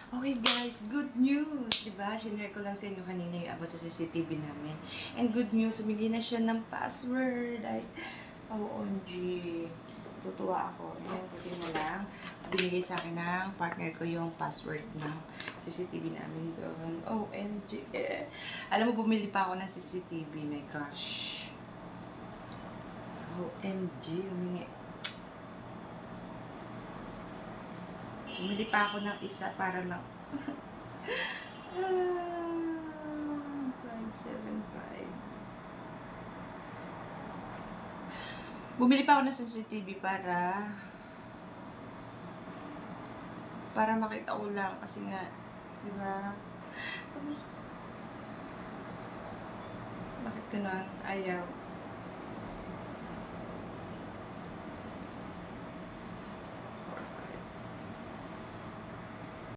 Okay guys, good news! Diba? Shinare ko lang sa inyo kanina yung about sa CCTV namin. And good news, humingi na siya ng password. Ay, OMG. Tutuwa ako. Ngayon, kasi na lang, binigay sa akin ng partner ko yung password ng CCTV namin doon. OMG. Alam mo, bumili pa ako ng CCTV. My gosh. OMG. Bumili pa ako ng isa para lang 575. Bumili pa ako ng CCTV para makita ko lang kasi nga, di ba? Tapos, bakit ganun? Ayaw.